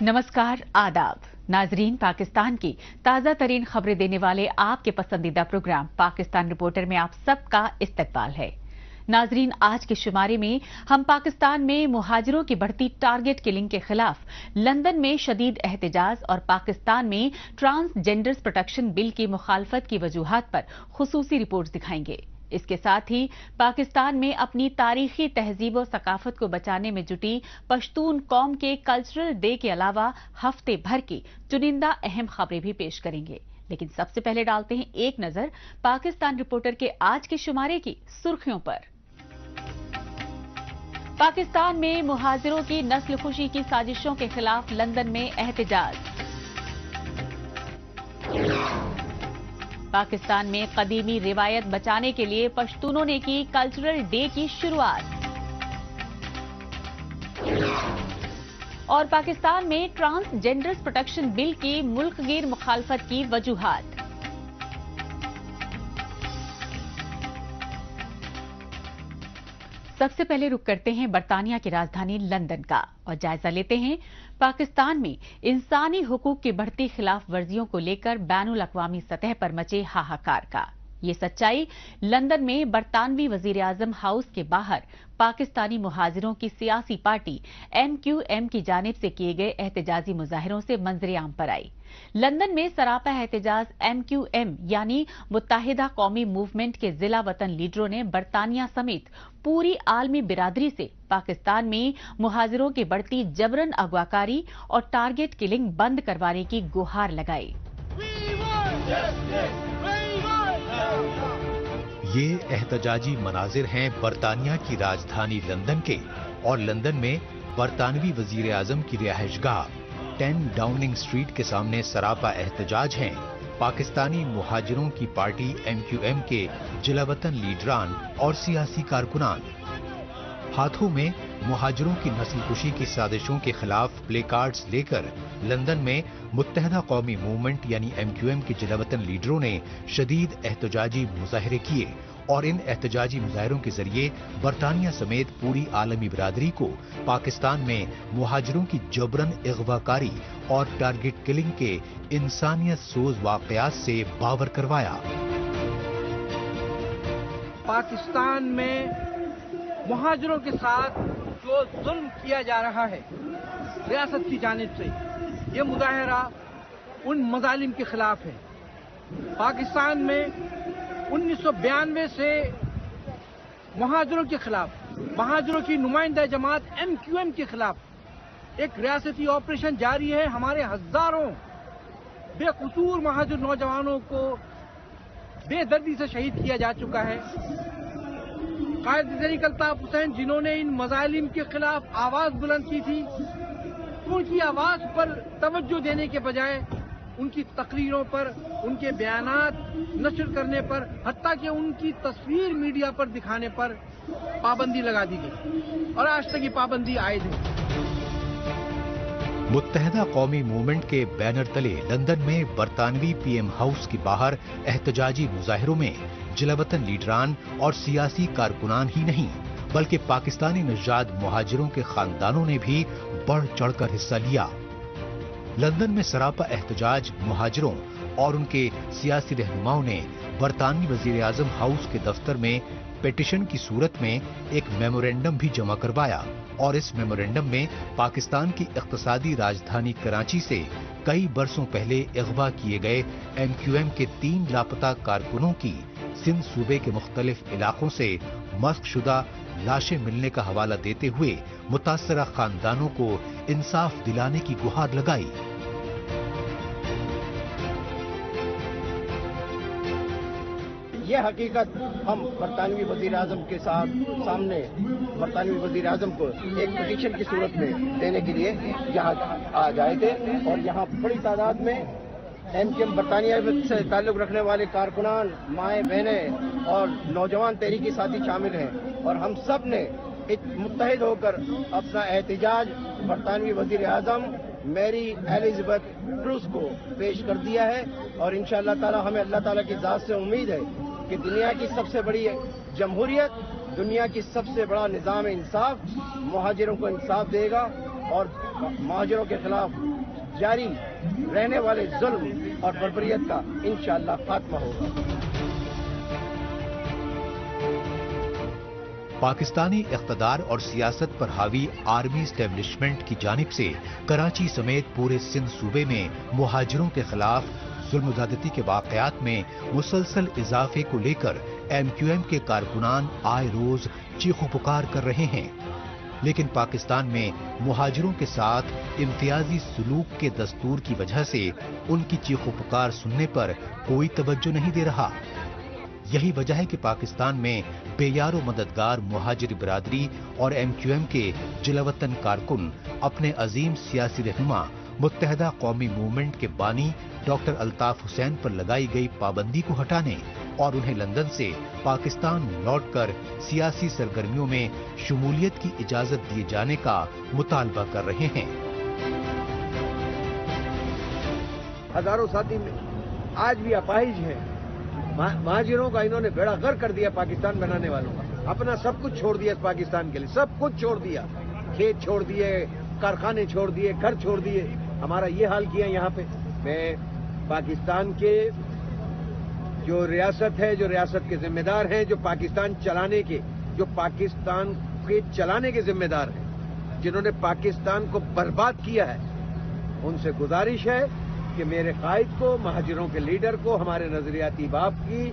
नमस्कार, आदाब नाजरीन। पाकिस्तान की ताज़ा तरीन खबरें देने वाले आपके पसंदीदा प्रोग्राम पाकिस्तान रिपोर्टर में आप सबका इस्तकबाल है। नाजरीन, आज के शुमारे में हम पाकिस्तान में मुहाजिरों की बढ़ती टारगेट किलिंग के खिलाफ लंदन में शदीद एहतजाज और पाकिस्तान में ट्रांसजेंडर्स प्रोटेक्शन बिल की मुखालफत की वजूहात पर खुसूसी रिपोर्ट्स दिखाएंगे। इसके साथ ही पाकिस्तान में अपनी तारीखी तहजीब और सकाफत को बचाने में जुटी पश्तून कौम के कल्चरल डे के अलावा हफ्ते भर की चुनिंदा अहम खबरें भी पेश करेंगे। लेकिन सबसे पहले डालते हैं एक नजर पाकिस्तान रिपोर्टर के आज के शुमारे की सुर्खियों पर। पाकिस्तान में मुहाजिरों की नस्ल खुशी की साजिशों के खिलाफ लंदन में एहतजाज। पाकिस्तान में कदीमी रिवायत बचाने के लिए पश्तूनों ने की कल्चरल डे की शुरुआत। और पाकिस्तान में ट्रांसजेंडर्स प्रोटेक्शन बिल की मुल्कगीर मुखालफत की वजूहात। सबसे पहले रुक करते हैं बरतानिया की राजधानी लंदन का और जायजा लेते हैं पाकिस्तान में इंसानी हुकूक की बढ़ती खिलाफ वर्जियों को लेकर बैनुल अक़वामी सतह पर मचे हाहाकार का। ये सच्चाई लंदन में बरतानवी वजीर आजम हाउस के बाहर पाकिस्तानी मुहाजिरों की सियासी पार्टी MQM की जानिब से किए गए एहतजाजी मुजाहिरों से मंजर आम पर आई। लंदन में सरापा एहतजाज MQM यानी मुत्ताहिदा कौमी मूवमेंट के जिला वतन लीडरों ने बरतानिया समेत पूरी आलमी बिरादरी से पाकिस्तान में मुहाजिरों की बढ़ती जबरन अगवाकारी और टारगेट किलिंग बंद करवाने की गुहार लगाई। ये एहतजाजी मनाजिर हैं बरतानिया की राजधानी लंदन के और लंदन में बरतानवी वजीर आजम की रिहाइशगाह 10 डाउनिंग स्ट्रीट के सामने सरापा एहतजाज हैं पाकिस्तानी मुहाजिरों की पार्टी MQM के जिलावतन लीडरान और सियासी कारकुनान। हाथों में मुहाजिरों की नस्लकुशी की साजिशों के खिलाफ प्ले कार्ड्स लेकर लंदन में मुत्तहिदा कौमी मूवमेंट यानी MQM के जिलावतन लीडरों ने शदीद एहतजाजी मुजाहरे किए और इन एहतजाजी मुजाहरों के जरिए बरतानिया समेत पूरी आलमी बिरादरी को पाकिस्तान में मुहाजिरों की जबरन अगवाकारी और टारगेट किलिंग के इंसानियत सोज वाकयात से बावर करवाया। पाकिस्तान में मुहाजिरों के साथ जो जुल्म किया जा रहा है रियासत की जानिब से, ये मुजाहरा उन मजालिम के खिलाफ है। पाकिस्तान में 1992 से मुहाजिरों के खिलाफ, मुहाजिरों की नुमाइंदा जमात MQM के खिलाफ एक रियासती ऑपरेशन जारी है। हमारे हजारों बेकसूर मुहाजिर नौजवानों को बेदर्दी से शहीद किया जा चुका है। कायद तहरीक अल्ताफ हुसैन जिन्होंने इन मजालिम के खिलाफ आवाज बुलंद की थी, उनकी आवाज पर तवज्जो देने के बजाय उनकी तकरीरों पर, उनके बयानात नशर करने पर, हत्ता कि उनकी तस्वीर मीडिया पर दिखाने पर पाबंदी लगा दी गई और आज तक ये पाबंदी आयद है। मुत्तहिदा कौमी मूवमेंट के बैनर तले लंदन में बरतानवी PM हाउस के बाहर एहतजाजी मुजाहिरों में जिलावतन लीडरान और सियासी कारकुनान ही नहीं बल्कि पाकिस्तानी नजाद मुहाजिरों के खानदानों ने भी बढ़ चढ़कर हिस्सा लिया। लंदन में सरापा एहतजाज मुहाजिरों और उनके सियासी रहनुमाओं ने बरतानवी वजीर आजम हाउस के दफ्तर में पिटीशन की सूरत में एक मेमोरेंडम भी जमा करवाया और इस मेमोरेंडम में पाकिस्तान की इक्तिसादी राजधानी कराची से कई बरसों पहले अगवा किए गए MQM के 3 लापता कारकुनों की सिंध सूबे के मुख्तलिफ इलाकों से मस्कशुदा लाशें मिलने का हवाला देते हुए मुतासरा खानदानों को इंसाफ दिलाने की गुहार लगाई। ये हकीकत हम बरतानवी वजीर आजम के सामने बरतानवी वजीर आजम को एक पिटीशन की सूरत में देने के लिए यहाँ आ जाए थे और यहाँ बड़ी तादाद में MQM बरतानिया से ताल्लुक रखने वाले कारकुनान, माएँ बहनें और नौजवान तहरीकी साथी शामिल हैं और हम सब ने मुत्तहिद होकर अपना एहतजाज बरतानवी वजीर आजम मैरी एलिजाबेथ ट्रूस को पेश कर दिया है और इंशाअल्लाह ताला हमें अल्लाह ताला की ज़ात से उम्मीद है कि दुनिया की सबसे बड़ी जमहूरियत, दुनिया की सबसे बड़ा निज़ाम इंसाफ मुहाजिरों को इंसाफ देगा और मुहाजिरों के खिलाफ جاری رہنے والے ظلم اور بربریت کا انشاءاللہ خاتمہ ہوگا۔ پاکستانی اقتدار اور سیاست پر حاوی آرمی اسٹیبلشمنٹ کی جانب سے کراچی سمیت پورے سندھ صوبے میں مہاجروں کے خلاف ظلم و زیادتی کے واقعات میں مسلسل اضافے کو لے کر MQM کے کارکنان آئے روز چیخو پکار کر رہے ہیں، لیکن پاکستان میں مہاجروں کے ساتھ امتیازی سلوک کے دستور کی وجہ سے ان کی چیخو پکار سننے پر کوئی توجہ نہیں دے رہا۔ یہی وجہ ہے کہ پاکستان میں بے یار و مددگار مہاجر برادری اور MQM کے جلاوطن کارکن اپنے عظیم سیاسی رہنما متحدہ قومی موومنٹ کے بانی ڈاکٹر الطاف حسین پر لگائی گئی پابندی کو ہٹانے اور انہیں لندن سے پاکستان لوٹ کر سیاسی سرگرمیوں میں شمولیت کی اجازت دیے جانے کا مطالبہ کر رہے ہیں۔ ہزاروں ساتھی میں آج بھی اپاہج ہیں، مہاجروں کا انہوں نے بیڑا غرق کر دیا، پاکستان بنانے والوں کا اپنا سب کچھ چھوڑ دیا، پاکستان کے لیے سب کچھ چھوڑ دیا، کھیت چھوڑ دیے، کارخانے چھوڑ دیے، گھر چھوڑ دیے، ہمارا یہ حال کیا یہاں پہ۔ میں پاکستان کے جو ریاست ہے، جو ریاست کے ذمہ دار ہیں، جو پاکستان چلانے کے ذمہ دار ہیں، جنہوں نے پاکستان کو برباد کیا ہے، ان سے گزارش ہے کہ میرے قائد کو، مہاجروں کے لیڈر کو، ہمارے نظریاتی باپ کی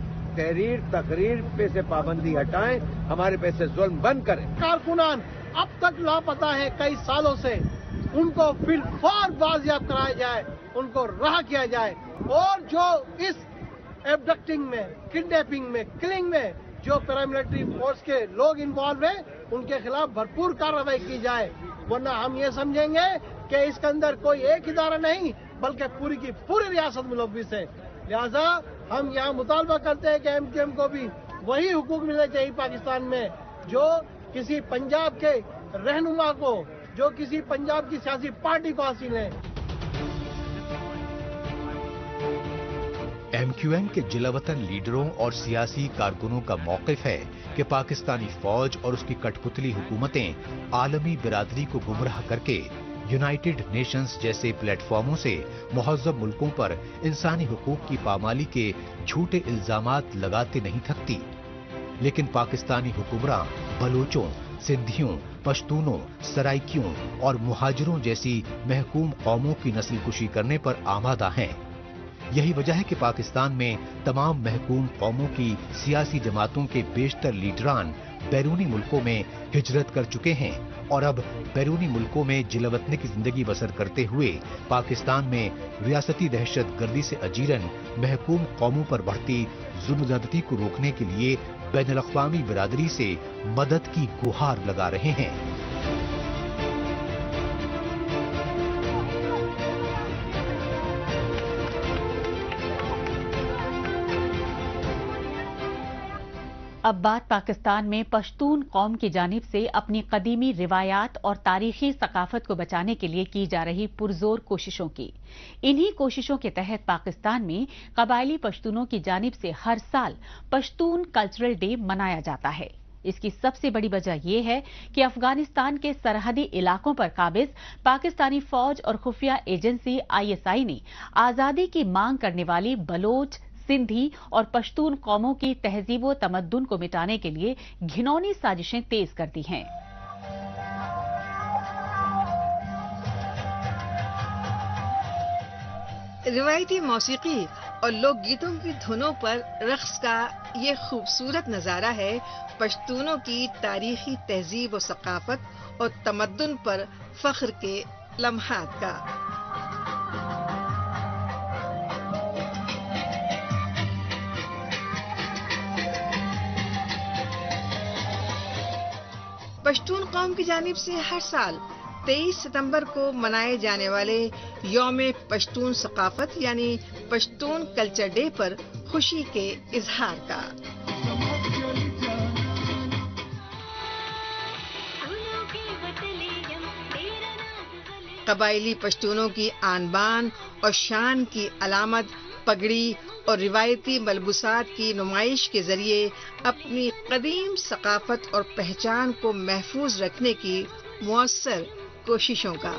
تقریر پہ سے پابندی ہٹائیں، ہمارے پہ سے ظلم بند کریں۔ کارکنان اب تک لاپتہ ہیں کئی سالوں سے، ان کو بالفور بازیاب کرایا جائے، ان کو رہا کیا جائے، اور جو اس ایبڈکٹنگ میں، کڈنیپنگ میں، کلنگ میں جو پیراملٹری فورس کے لوگ انوالو ہیں، ان کے خلاف بھرپور کارروائی کی جائے، ورنہ ہم یہ سمجھیں گے کہ اس کے اندر کوئی ایک ادارہ نہیں بلکہ پوری کی پوری ریاست ملوث ہے۔ لہذا ہم یہاں مطالبہ کرتے ہیں کہ MQM کو بھی وہی حقوق ملنے چاہیے پاکستان میں جو کسی پنجاب کے رہنما کو، جو کسی پنجاب کی سیاسی پارٹی کو حاصل ہے۔ MQM کے جلاوطن لیڈروں اور سیاسی کارکنوں کا موقف ہے کہ پاکستانی فوج اور اس کی کٹ پتلی حکومتیں عالمی برادری کو گمراہ کر کے یونائیٹڈ نیشنز جیسے پلیٹ فارموں سے مہذب ملکوں پر انسانی حقوق کی پامالی کے جھوٹے الزامات لگاتے نہیں تھکتی، لیکن پاکستانی حکمراں بلوچوں، سندھیوں، پشتونوں، سرائکیوں اور مہاجروں جیسی محکوم قوموں کی نسل کشی کرنے پر آمادہ ہیں۔ یہی وجہ ہے کہ پاکستان میں تمام محکوم قوموں کی سیاسی جماعتوں کے بیشتر لیڈران بیرونی ملکوں میں ہجرت کر چکے ہیں اور اب بیرونی ملکوں میں جلاوطنی کی زندگی بسر کرتے ہوئے پاکستان میں ریاستی دہشت گردی سے اجیرن محکوم قوموں پر بڑھتی ظلم و زیادتی کو روکنے کے لیے بین الاقوامی برادری سے مدد کی گہار لگا رہے ہیں۔ اب بات پاکستان میں پشتون قوم کی جانب سے اپنی قدیمی روایات اور تاریخی ثقافت کو بچانے کے لیے کی جا رہی پرزور کوششوں کی۔ انہی کوششوں کے تحت پاکستان میں قبائلی پشتونوں کی جانب سے ہر سال پشتون کلچرل ڈے منایا جاتا ہے۔ اس کی سب سے بڑی وجہ یہ ہے کہ افغانستان کے سرحدی علاقوں پر قابض پاکستانی فوج اور خفیہ ایجنسی ISI نے آزادی کی مانگ کرنے والی بلوچ، سندھی اور پشتون قوموں کی تہذیب و تمدن کو مٹانے کے لیے گھنونی سازشیں تیز کر دی ہیں۔ روایتی موسیقی اور لوک گیتوں کی دھنوں پر رقص کا یہ خوبصورت نظارہ ہے پشتونوں کی تاریخی تہذیب و ثقافت اور تمدن پر فخر کے لمحات کا۔ پشتون قوم کی جانب سے ہر سال 23 ستمبر کو منائے جانے والے یوم پشتون ثقافت یعنی پشتون کلچر ڈے پر خوشی کے اظہار کا۔ قبائلی پشتونوں کی آن بان اور شان کی علامت پگڑی اور روایتی ملبوسات کی نمائش کے ذریعے اپنی قدیم ثقافت اور پہچان کو محفوظ رکھنے کی مؤثر کوششوں کا۔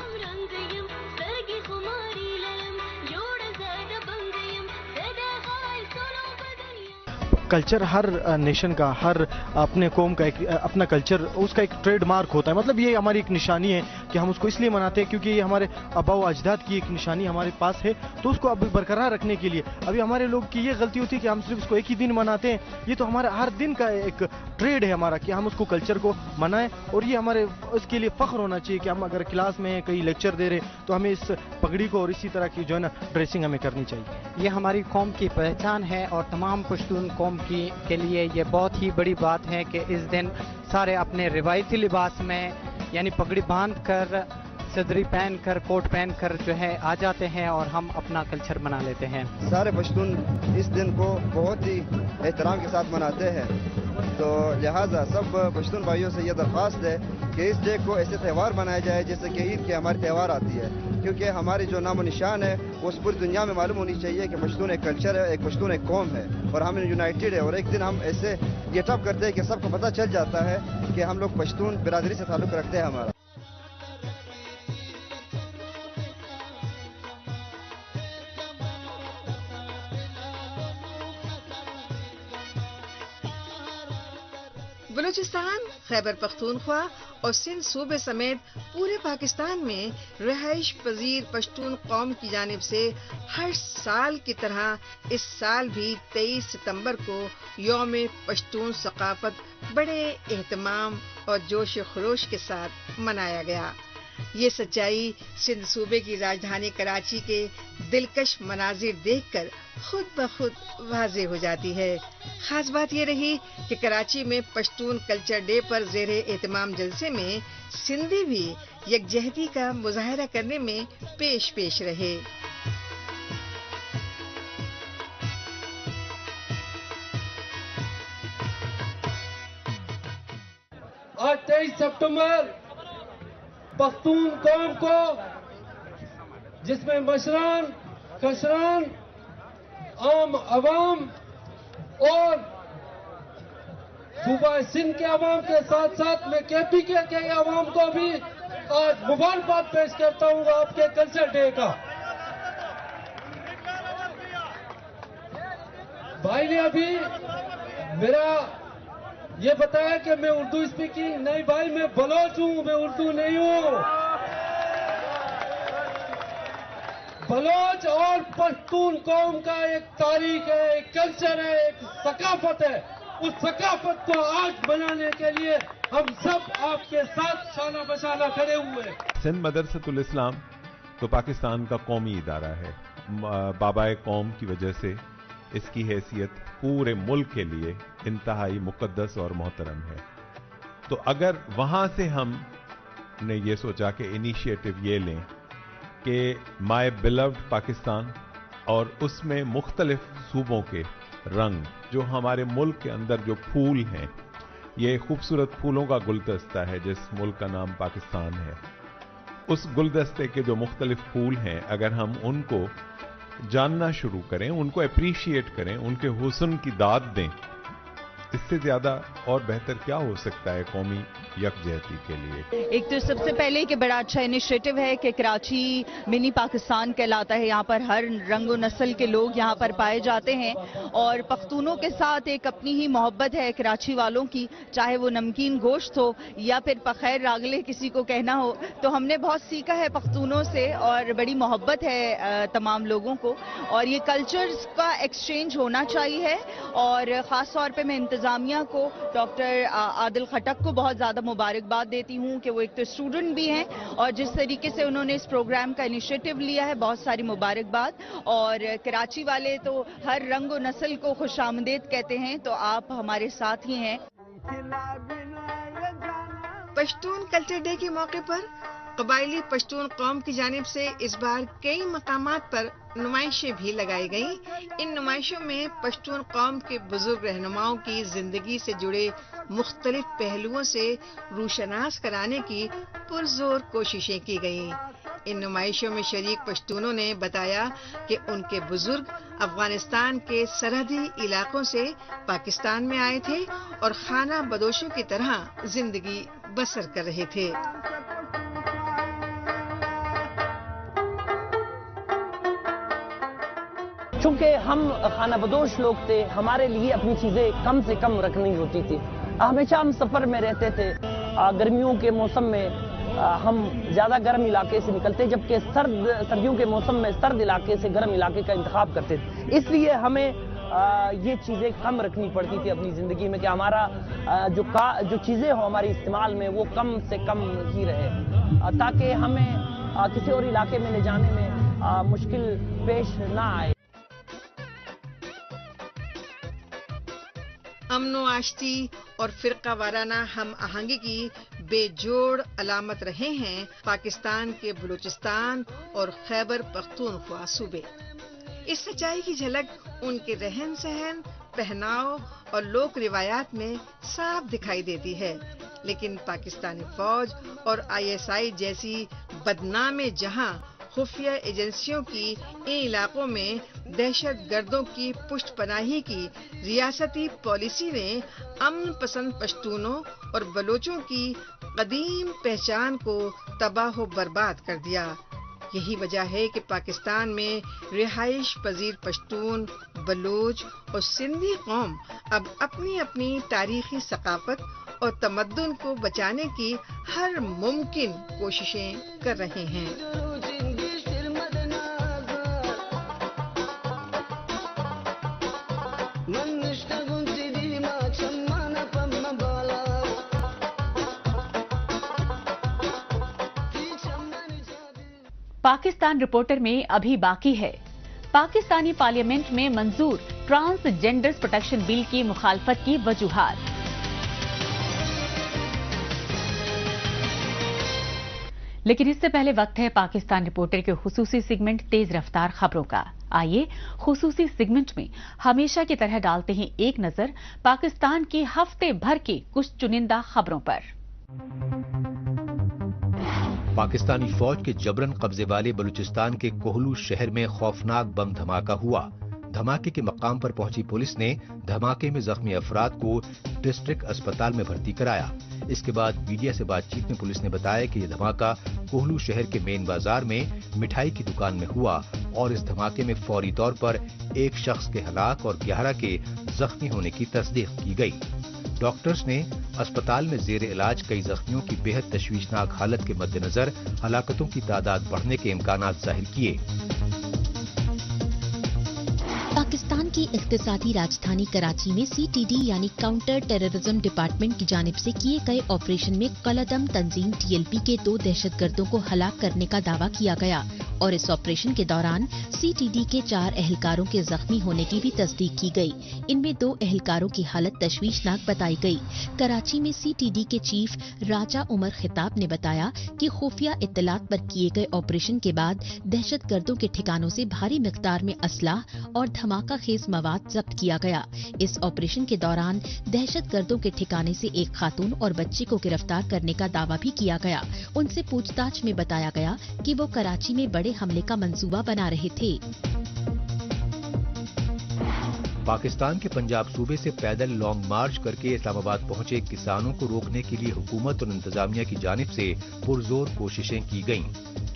कल्चर हर नेशन का, हर अपने कौम का एक अपना कल्चर, उसका एक ट्रेडमार्क होता है। मतलब ये हमारी एक निशानी है कि हम उसको इसलिए मनाते हैं क्योंकि ये हमारे आबाओ अजदाद की एक निशानी हमारे पास है, तो उसको अब बरकरार रखने के लिए अभी हमारे लोग की ये गलती होती है कि हम सिर्फ उसको एक ही दिन मनाते हैं। ये तो हमारा हर दिन का एक ट्रेड है हमारा कि हम उसको कल्चर को मनाएं, और ये हमारे उसके लिए फख्र होना चाहिए कि हम अगर क्लास में कहीं लेक्चर दे रहे तो हमें इस पगड़ी को और इसी तरह की जो है ना ड्रेसिंग हमें करनी चाहिए। ये हमारी कौम की पहचान है और तमाम पश्तून कौम के लिए ये बहुत ही बड़ी बात है कि इस दिन सारे अपने रिवायती लिबास में यानी पगड़ी बांध कर, सदरी पहन कर, कोट पहन कर जो है आ जाते हैं और हम अपना कल्चर मना लेते हैं। सारे पश्तून इस दिन को बहुत ही एहतराम के साथ मनाते हैं, तो लिहाजा सब पश्तून भाइयों से ये दरख्वास्त है कि इस डे को ऐसे त्यौहार मनाया जाए जैसे कि ईद के हमारे त्यौहार आती है, क्योंकि हमारी जो नामो निशान है वो पूरी दुनिया में मालूम होनी चाहिए कि पश्तून एक कल्चर है, एक पश्तून एक कौम है और हम यूनाइटेड है। और एक दिन हम ऐसे गेटअप करते हैं कि सबको पता चल जाता है कि हम लोग पश्तून बिरादरी से ताल्लुक़ रखते हैं हमारा। बलूचिस्तान, खैबर पख्तूनख्वा और सिंध सूबे समेत पूरे पाकिस्तान में रहाइश पजीर पश्तून कौम की जानिब से हर साल की तरह इस साल भी 23 सितंबर को यौम पश्तून सकाफत बड़े एहतमाम और जोश खरोश के साथ मनाया गया। ये सच्चाई सिंध सूबे की राजधानी कराची के दिलकश मनाजिर देखकर खुद ब खुद वाज़ेह हो जाती है। खास बात ये रही कि कराची में पश्तून कल्चर डे पर ज़ेरे एहतमाम जलसे में सिंधी भी यकजहती का मुजाहरा करने में पेश रहे। आज 23 सितंबर पख्तून कौम को, जिसमें मशरान, कशरान, आम अवाम और सूबा सिंध के अवाम के साथ साथ मैं KPK के अवाम को भी आज मुबारकबाद पेश करता हूँ आपके कल्चर डे का। भाई ने अभी मेरा ये बताया कि मैं उर्दू स्पीकिंग नहीं, भाई मैं बलोच हूँ, मैं उर्दू नहीं हूँ। बलोच और पश्तून कौम का एक तारीख है, एक कल्चर है, एक सकाफत है। उस सकाफत को आज बनाने के लिए हम सब आपके साथ शाना बशाना खड़े हुए हैं। सिंध मदरसतुल इस्लाम तो पाकिस्तान का कौमी इदारा है। बाबाए कौम की वजह से इसकी हैसियत पूरे मुल्क के लिए इंतहाई मुकद्दस और मोहतरम है। तो अगर वहाँ से हमने ये सोचा कि इनिशिएटिव ये लें कि माय बिलव्ड पाकिस्तान और उसमें मुख्तलिफ सूबों के रंग, जो हमारे मुल्क के अंदर जो फूल हैं, ये खूबसूरत फूलों का गुलदस्ता है जिस मुल्क का नाम पाकिस्तान है, उस गुलदस्ते के जो मुख्तलिफ फूल हैं, अगर हम उनको जानना शुरू करें, उनको अप्रिशिएट करें, उनके हुस्न की दाद दें, इससे ज्यादा और बेहतर क्या हो सकता है कौमी यकजहती के लिए। एक तो सबसे पहले कि बड़ा अच्छा इनिशिएटिव है कि कराची मिनी पाकिस्तान कहलाता है। यहाँ पर हर रंग नस्ल के लोग यहाँ पर पाए जाते हैं और पख्तूनों के साथ एक अपनी ही मोहब्बत है कराची वालों की, चाहे वो नमकीन गोश्त हो या फिर पखैर रागले किसी को कहना हो। तो हमने बहुत सीखा है पख्तूनों से और बड़ी मोहब्बत है तमाम लोगों को, और ये कल्चर्स का एक्सचेंज होना चाहिए। और ख़ास तौर पर मैं इंतज़ामिया को, डॉक्टर आदिल खटक को बहुत ज़्यादा मुबारकबाद देती हूँ कि वो एक तो स्टूडेंट भी हैं और जिस तरीके से उन्होंने इस प्रोग्राम का इनिशिएटिव लिया है, बहुत सारी मुबारकबाद। और कराची वाले तो हर रंग और नस्ल को खुशामदीद कहते हैं, तो आप हमारे साथ ही हैं। पश्तून कल्चर डे के मौके पर कबायली पश्तून कौम की जानिब से इस बार कई मकामात पर नुमाइशें भी लगाई गईं। इन नुमाइशों में पश्तून कौम के बुजुर्ग रहनुमाओं की जिंदगी से जुड़े मुख्तलिफ पहलुओं से रूशनास कराने की पुरजोर कोशिशें की गईं। इन नुमाइशों में शरीक पश्तूनों ने बताया कि उनके बुजुर्ग अफगानिस्तान के सरहदी इलाकों से पाकिस्तान में आए थे और खाना बदोशों की तरह जिंदगी बसर कर रहे थे। چونکہ ہم خانہ بدوش لوگ تھے، ہمارے لیے اپنی چیزیں کم سے کم رکھنی ہوتی تھی. ہمیشہ ہم سفر میں رہتے تھے. گرمیوں کے موسم میں ہم زیادہ گرم علاقے سے نکلتے، جبکہ سردیوں کے موسم میں سرد علاقے سے گرم علاقے کا انتخاب کرتے تھے. اس لیے ہمیں یہ چیزیں کم رکھنی پڑتی تھی اپنی زندگی میں، کہ ہمارا جو چیزیں ہوں ہماری استعمال میں وہ کم سے کم ہی رہے، تاکہ ہمیں کسی اور علاقے میں لے جانے میں مشکل پیش نہ آئے. امن و آشتی اور فرقہ وارانہ ہم آہنگی کی بے جوڑ علامت رہے ہیں پاکستان کے بلوچستان اور خیبر پختونخوا صوبے. اس سچائی کی جھلک ان کے رہن سہن، پہناؤ اور لوک روایات میں صاف دکھائی دیتی ہے. لیکن پاکستانی فوج اور ISI جیسی بدنام جہاں خفیہ ایجنسیوں کی ان علاقوں میں دہشت گردوں کی پشت پناہی کی ریاستی پالیسی نے امن پسند پشتونوں اور بلوچوں کی قدیم پہچان کو تباہ و برباد کر دیا. یہی وجہ ہے کہ پاکستان میں رہائش پذیر پشتون، بلوچ اور سندھی قوم اب اپنی اپنی تاریخی ثقافت اور تمدن کو بچانے کی ہر ممکن کوششیں کر رہے ہیں. پاکستان رپورٹر میں ابھی باقی ہے. پاکستانی پارلیمنٹ میں منظور ٹرانس جینڈرز پروٹیکشن بل کی مخالفت کی وجوہات. لیکن اس سے پہلے وقت ہے پاکستان رپورٹر کے خصوصی سیگمنٹ تیز رفتار خبروں کا. آئیے خصوصی سیگمنٹ میں ہمیشہ کی طرح ڈالتے ہیں ایک نظر پاکستان کی ہفتے بھر کی کچھ چنندہ خبروں پر. پاکستانی فوج کے جبرن قبضے والے بلوچستان کے کوہلو شہر میں خوفناک بم دھماکہ ہوا. دھماکے کے مقام پر پہنچی پولیس نے دھماکے میں زخمی افراد کو ڈسٹرکٹ اسپتال میں بھرتی کرایا. اس کے بعد میڈیا سے بات چیت میں پولیس نے بتایا کہ یہ دھماکہ کوہلو شہر کے مین بازار میں مٹھائی کی دکان میں ہوا اور اس دھماکے میں فوری طور پر ایک شخص کے ہلاک اور 11 کے زخمی ہونے کی تصدیق کی گئی. ڈاکٹرز نے اسپتال میں زیر علاج کئی زخمیوں کی بے حد تشویشناک حالت کے مد نظر ہلاکتوں کی تعداد بڑھنے کے امکانات ظاہر کیے. پاکستان کی اقتصادی راجدھانی کراچی میں CTD یعنی کاؤنٹر ٹیررزم ڈپارٹمنٹ کی جانب سے کیے گئے آپریشن میں قلعدم تنظیم TLP کے 2 دہشت گردوں کو ہلاک کرنے کا دعویٰ کیا گیا اور اس آپریشن کے دوران CTD کے 4 اہلکاروں کے زخمی ہونے کی بھی تصدیق کی گئی. ان میں 2 اہلکاروں کی حالت تشویشناک بتائی گئی. کراچی میں CTD کے چیف راجہ عمر خطاب نے بتایا کہ خفیہ اطلاعات پر کیے گئے آپریشن کے بعد دہشت گردوں کے ٹھکانوں سے بھاری مقدار میں اسلحہ اور دھماکہ خیز مواد ضبط کیا گیا. اس آپریشن کے دوران دہشت گردوں کے ٹھکانے سے ایک خاتون اور بچے کو گرفتار کرنے کا دعویٰ بھی کیا گیا. ان سے پوچھ تاچھ میں بتایا گیا کہ وہ کراچی میں بڑے حملے کا منصوبہ بنا رہے تھے. پاکستان کے پنجاب صوبے سے پیدل لانگ مارچ کر کے اسلام آباد پہنچے کسانوں کو روکنے کے لیے حکومت اور انتظامیہ کی جانب سے پرزور کوششیں کی گئیں.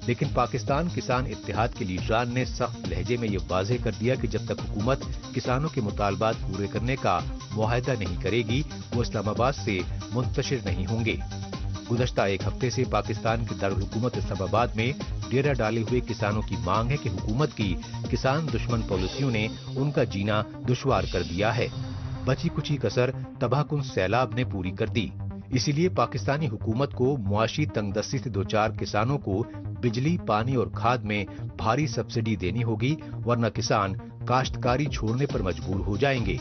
لیکن پاکستان کسان اتحاد کے لیڈران نے سخت لہجے میں یہ واضح کر دیا کہ جب تک حکومت کسانوں کے مطالبات پورے کرنے کا معاہدہ نہیں کرے گی وہ اسلام آباد سے منتشر نہیں ہوں گے. گزشتہ ایک ہفتے سے پاکستان کے دارالحکومت اسلام آباد میں ڈیرہ ڈالے ہوئے کسانوں کی مانگ ہے کہ حکومت کی کسان دشمن پالیسیوں نے ان کا جینا دشوار کر دیا ہے. بچی کچی کسر تباہ کن سیلاب نے پوری کر دی. اسی لیے پاکستانی حکومت کو معاشی تنگ دستی سے دوچار کسانوں کو بجلی، پانی اور کھاد میں بھاری سبسڈی دینی ہوگی ورنہ کسان کاشتکاری چھوڑنے پر مجبور ہو جائیں گے.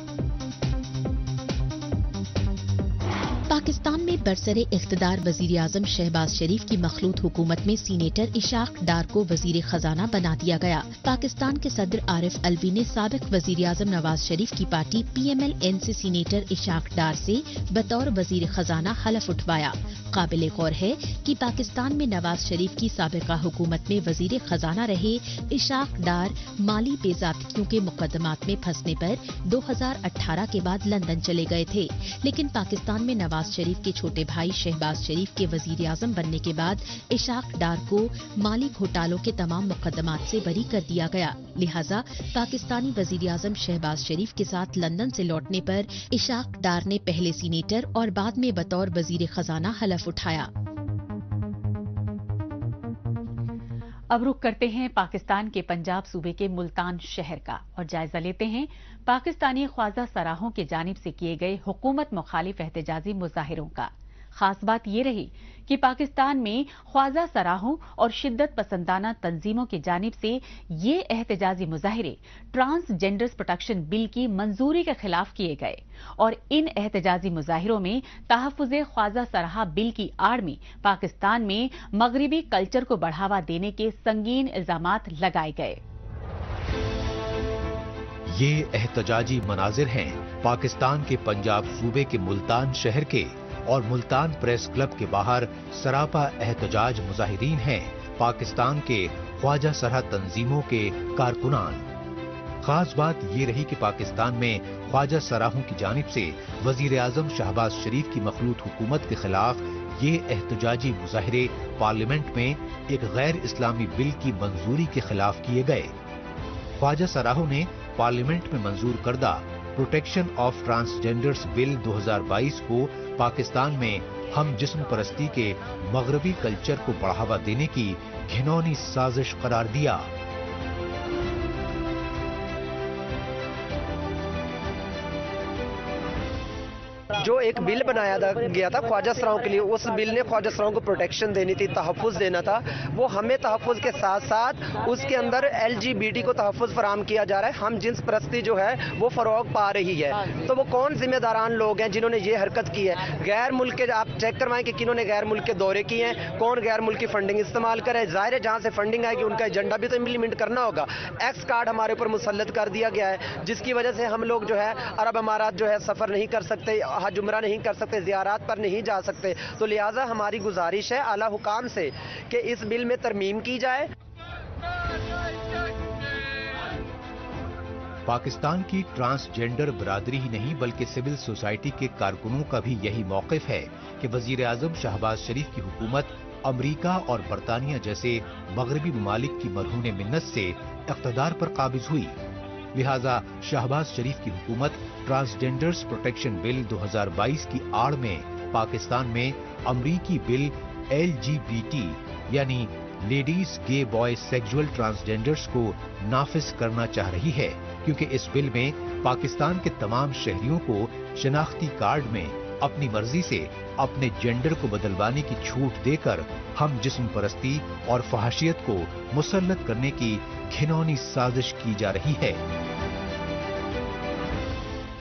پاکستان میں برسر اقتدار وزیر اعظم شہباز شریف کی مخلوط حکومت میں سینیٹر اشاق ڈار کو وزیر خزانہ بنا دیا گیا. پاکستان کے صدر عارف الوی نے سابق وزیر اعظم نواز شریف کی پارٹی PMLN سے سینیٹر اشاق ڈار سے بطور وزیر خزانہ حلف اٹھوایا. قابل غور ہے کہ پاکستان میں نواز شریف کی سابقہ حکومت میں وزیر خزانہ رہے اشاق ڈار مالی بے ضابطگیوں کے مقدمات میں پھنسنے پر 2018 کے بعد لندن چلے گئے تھے. لیکن پاکستان میں نواز शहबाज शरीफ के छोटे भाई शहबाज शरीफ के वजीर आजम बनने के बाद इशाक डार को माली घोटालों के तमाम मुकदमात से बरी कर दिया गया। लिहाजा पाकिस्तानी वजीर आजम शहबाज शरीफ के साथ लंदन से लौटने पर इशाक डार ने पहले सीनेटर और बाद में बतौर वजीर खजाना हलफ उठाया। अब रुख करते हैं पाकिस्तान के पंजाब सूबे के मुल्तान शहर का और जायजा लेते हैं पाकिस्तानी ख्वाजा सराहों की जानिब से किए गए हुकूमत मुखालिफ एहतजाजी मुजाहिरों का। खास बात ये रही कि पाकिस्तान में ख्वाजा सराहों और शिद्दत पसंदाना तंजीमों की जानिब से ये एहतजाजी मुजाहिरे ट्रांसजेंडर्स प्रोटेक्शन बिल की मंजूरी के खिलाफ किए गए और इन एहतजाजी मुजाहिरों में तहफ़्फ़ुज़े ख्वाजा सराह बिल की आड़ में पाकिस्तान में मगरबी कल्चर को बढ़ावा देने के संगीन इल्जामात लगाए गए। ये एहतजाजी मनाजिर हैं पाकिस्तान के पंजाब सूबे के मुल्तान शहर के और मुल्तान प्रेस क्लब के बाहर सरापा एहतजाज मुजाहिरीन हैं पाकिस्तान के ख्वाजा सरह तंजीमों के कारकुनान। खास बात ये रही कि पाकिस्तान में ख्वाजा सराहों की जानिब से वजीर आजम शहबाज शरीफ की मखलूत हुकूमत के खिलाफ ये एहतजाजी मुजाहिरे पार्लियामेंट में एक गैर इस्लामी बिल की मंजूरी के खिलाफ किए गए। ख्वाजा सराहों ने पार्लियामेंट में मंजूर करदा प्रोटेक्शन ऑफ ट्रांसजेंडर्स बिल 2022 को पाकिस्तान में हम जिस्म परस्ती के मगरबी कल्चर को बढ़ावा देने की घिनौनी साजिश करार दिया। जो एक बिल बनाया गया था ख्वाजा सराहों के लिए, उस बिल ने ख्वाजा सराहों को प्रोटेक्शन देनी थी, तहफ़्फ़ुज़ देना था। वो हमें तहफ़्फ़ुज़ के साथ साथ उसके अंदर LGBT को तहफ़्फ़ुज़ फराहम किया जा रहा है। हम जिन्स परस्ती जो है वो फ़रोग़ पा रही है। तो वो कौन जिम्मेदारान लोग हैं जिन्होंने ये हरकत की है? गैर मुल्क के, आप चेक करवाएं कि किन्होंने गैर मुल्क के दौरे किए हैं, कौन गैर मुल्क की फंडिंग इस्तेमाल करे। ज़ाहिर है जहाँ से फंडिंग आएगी उनका एजेंडा भी तो इम्प्लीमेंट करना होगा। एक्स कार्ड हमारे ऊपर मुसल्लत कर दिया गया है जिसकी वजह से हम लोग जो है अरब अमारात जो है सफ़र नहीं कर सकते, हज उम्रा नहीं कर सकते, ज़ियारात पर नहीं जा सकते। तो लिहाजा हमारी गुजारिश है आला हुकाम से कि इस बिल में तरमीम की जाए। पाकिस्तान की ट्रांसजेंडर बरादरी ही नहीं बल्कि सिविल सोसाइटी के कारकुनों का भी यही मौक़िफ़ है कि वज़ीर आज़म शहबाज शरीफ की हुकूमत अमरीका और बरतानिया जैसे मगरबी ममालिक की मरहून मिन्नत से इक़्तिदार पर काबिज हुई। लिहाजा शहबाज शरीफ की हुकूमत ट्रांसजेंडर्स प्रोटेक्शन बिल 2022 की आड़ में पाकिस्तान में अमरीकी बिल LGBT यानी लेडीज गे बॉय सेक्सुअल ट्रांसजेंडर्स को नाफिज करना चाह रही है, क्योंकि इस बिल में पाकिस्तान के तमाम शहरियों को शनाख्ती कार्ड में अपनी मर्जी से अपने जेंडर को बदलवाने की छूट देकर हम जिस्म परस्ती और फहाशियत को मुसल्लत करने की घिनौनी साजिश की जा रही है।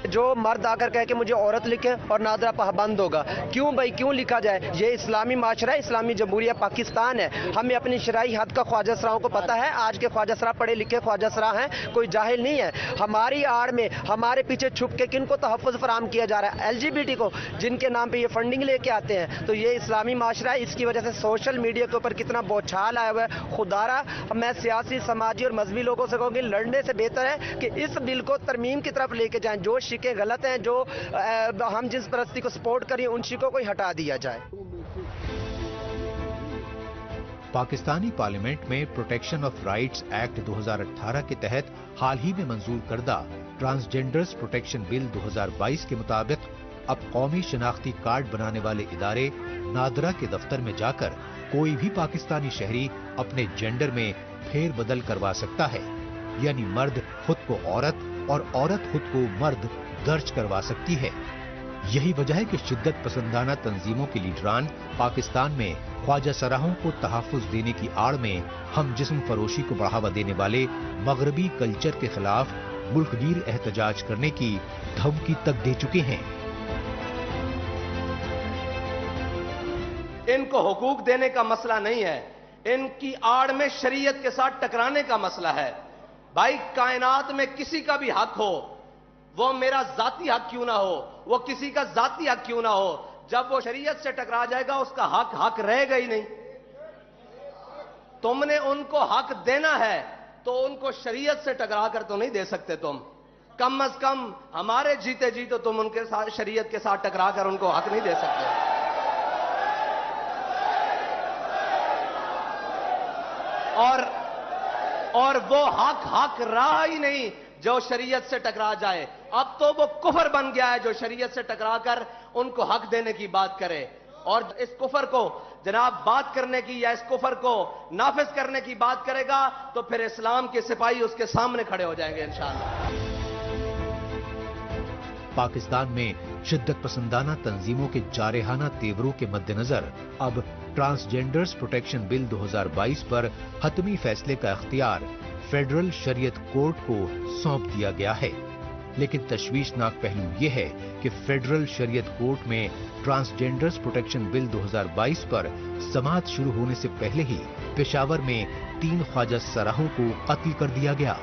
जो मर्द आकर कह के मुझे औरत लिखे और नादरा पाबंद होगा, क्यों भाई क्यों लिखा जाए? ये इस्लामी माशरा है, इस्लामी जमहूरिया पाकिस्तान है। हमें अपनी शराई हद का ख्वाजा सराहों को पता है। आज के ख्वाजा सराह पढ़े लिखे ख्वाजा सराह हैं, कोई जाहिल नहीं है। हमारी आड़ में हमारे पीछे छुप के किन को तहफ़्फ़ुज़ फराहम किया जा रहा है? LGBT को, जिनके नाम पे ये फंडिंग लेके आते हैं। तो ये इस्लामी माशरा है। इसकी वजह से सोशल मीडिया के ऊपर कितना बौछाल आया हुआ है। खुदारा मैं सियासी, समाजी और मजहबी लोगों से कहूँगी लड़ने से बेहतर है कि इस बिल को तरमीम की तरफ लेके जाएं। जो शिके गलत हैं, जो हम जिस परस्ती को सपोर्ट करें, उन शिकों को ही हटा दिया जाए। पाकिस्तानी पार्लियामेंट में प्रोटेक्शन ऑफ राइट्स एक्ट 2018 के तहत हाल ही में मंजूर करदा ट्रांसजेंडर्स प्रोटेक्शन बिल 2022 के मुताबिक अब कौमी शनाख्ती कार्ड बनाने वाले इदारे नादरा के दफ्तर में जाकर कोई भी पाकिस्तानी शहरी अपने जेंडर में फेर बदल करवा सकता है, यानी मर्द खुद को औरत और औरत खुद को मर्द दर्ज करवा सकती है। यही वजह है कि शिद्दत पसंदाना तंजीमों के लीडरान पाकिस्तान में ख्वाजा सराहों को तहफ़्फ़ुज़ देने की आड़ में हम जिस्म फरोशी को बढ़ावा देने वाले मगरबी कल्चर के खिलाफ मुल्कगीर एहतजाज करने की धमकी तक दे चुके हैं। इनको हुकूक देने का मसला नहीं है, इनकी आड़ में शरीयत के साथ टकराने का मसला है। भाई कायनात में किसी का भी हक हो, वो मेरा जाती हक क्यों ना हो, वो किसी का जाती हक क्यों ना हो, जब वो शरीयत से टकरा जाएगा उसका हक रहेगा ही नहीं। तुमने उनको हक देना है तो उनको शरीयत से टकरा कर तो नहीं दे सकते तुम। कम अज कम हमारे जीते जी तो तुम उनके साथ शरीयत के साथ टकरा कर उनको हक नहीं दे सकते। और वो हक रहा ही नहीं जो शरीयत से टकरा जाए। अब तो वो कुफर बन गया है जो शरीयत से टकरा कर उनको हक देने की बात करे। और इस कुफर को जनाब बात करने की या इस कुफर को नाफिज करने की बात करेगा तो फिर इस्लाम के सिपाही उसके सामने खड़े हो जाएंगे इंशाअल्लाह। पाकिस्तान में शिद्दत पसंदाना तंजीमों के जारहाना तेवरों के मद्देनजर अब ट्रांसजेंडर्स प्रोटेक्शन बिल 2022 पर हतमी फैसले का इख्तियार फेडरल शरीयत कोर्ट को सौंप दिया गया है। लेकिन तशवीशनाक पहलू यह है कि फेडरल शरीयत कोर्ट में ट्रांसजेंडर्स प्रोटेक्शन बिल 2022 पर समाअत शुरू होने से पहले ही पेशावर में 3 ख्वाजा सराहों को कत्ल कर दिया गया।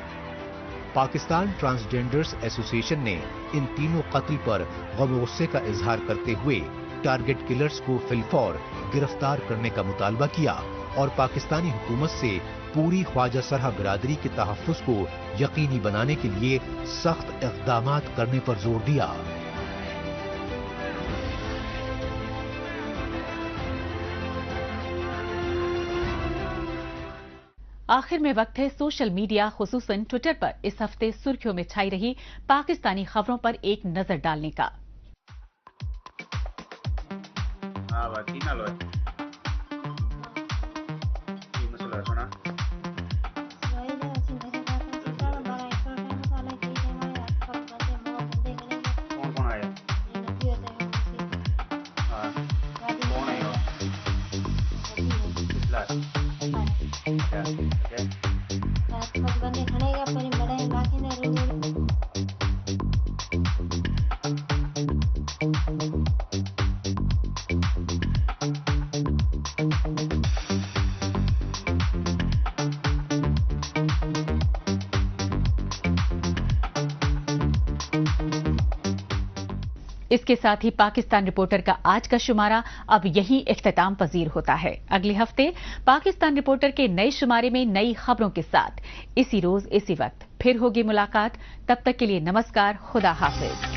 पाकिस्तान ट्रांसजेंडर्स एसोसिएशन ने इन तीनों कत्ल पर गम गुस्से का इजहार करते हुए टारगेट किलर्स को फिलफौर गिरफ्तार करने का मुतालबा किया और पाकिस्तानी हुकूमत से पूरी ख्वाजा सरहा बिरादरी के तहफ्फुज़ को यकीनी बनाने के लिए सख्त इक़दामात करने पर जोर दिया। आखिर में वक्त है सोशल मीडिया खुसूसन ट्विटर पर इस हफ्ते सुर्खियों में छाई रही पाकिस्तानी खबरों पर एक नजर डालने का। इसके साथ ही पाकिस्तान रिपोर्टर का आज का शुमारा अब यहीं इख्तिताम पजीर होता है। अगले हफ्ते पाकिस्तान रिपोर्टर के नए शुमारे में नई खबरों के साथ इसी रोज इसी वक्त फिर होगी मुलाकात। तब तक के लिए नमस्कार, खुदा हाफिज।